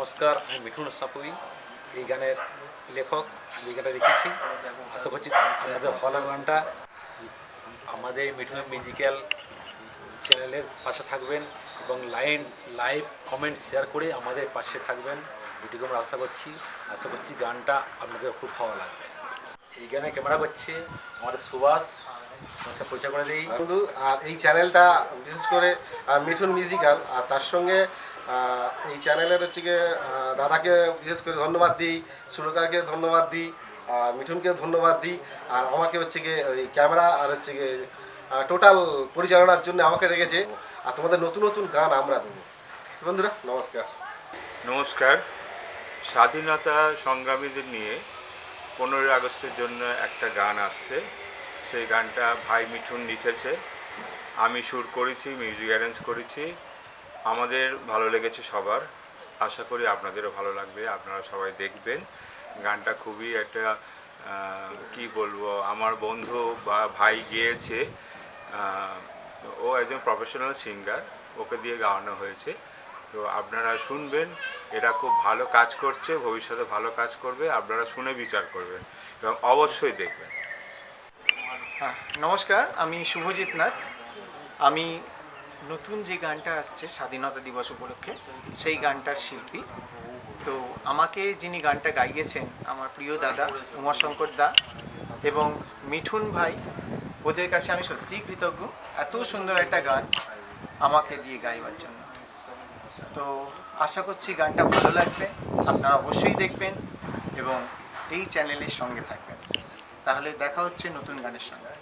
নমস্কার, আমি মিঠুন সাপুই, এই গানের লেখক। এই গানটা লিখেছি। আশা করছি আপনাদের ভালো গানটা। আমাদের মিঠুন মিউজিক্যাল চ্যানেলের পাশে থাকবেন এবং লাইভ কমেন্ট শেয়ার করে আমাদের পাশে থাকবেন, এটুকু আমরা আশা করছি গানটা আপনাদের খুব ভালো লাগবে। এই গানে ক্যামেরা করছে আমাদের সুভাষ, পরিচয় করে দিই বন্ধু। আর এই চ্যানেলটা বিশেষ করে মিঠুন মিউজিক্যাল, আর তার সঙ্গে এই চ্যানেলের হচ্ছে গিয়ে দাদাকে বিশেষ করে ধন্যবাদ দিই, সুরকারকে ধন্যবাদ দিই, মিঠুনকে ধন্যবাদ দিই, আর আমাকে হচ্ছে গিয়ে ওই ক্যামেরা আর হচ্ছে গিয়ে টোটাল পরিচালনার জন্য আমাকে রেখেছে। আর তোমাদের নতুন নতুন গান আমরা দেবো। বন্ধুরা নমস্কার। নমস্কার। স্বাধীনতা সংগ্রামীদের নিয়ে 15ই আগস্টের জন্য একটা গান আসছে। সেই গানটা ভাই মিঠুন লিখেছে, আমি সুর করেছি, মিউজিক অ্যারেঞ্জ করেছি। আমাদের ভালো লেগেছে সবার, আশা করি আপনাদেরও ভালো লাগবে। আপনারা সবাই দেখবেন। গানটা খুবই একটা কি বলবো, আমার বন্ধু বা ভাই গেয়েছে। ও একজন প্রফেশনাল সিঙ্গার, ওকে দিয়ে গাওয়ানো হয়েছে। তো আপনারা শুনবেন, এরা খুব ভালো কাজ করছে, ভবিষ্যতে ভালো কাজ করবে। আপনারা শুনে বিচার করবেন এবং অবশ্যই দেখবেন। নমস্কার, আমি শুভজিৎ নাথ। আমি নতুন যে গানটা আসছে স্বাধীনতা দিবস উপলক্ষে, সেই গানটার শিল্পী। তো আমাকে যিনি গানটা গাইয়েছেন, আমার প্রিয় দাদা উমাশঙ্কর দা এবং মিঠুন ভাই, ওদের কাছে আমি সত্যিই কৃতজ্ঞ এত সুন্দর একটা গান আমাকে দিয়ে গাইবার জন্য। তো আশা করছি গানটা ভালো লাগবে, আপনারা অবশ্যই দেখবেন এবং এই চ্যানেলের সঙ্গে থাকবেন। তাহলে দেখা হচ্ছে নতুন গানের সঙ্গে।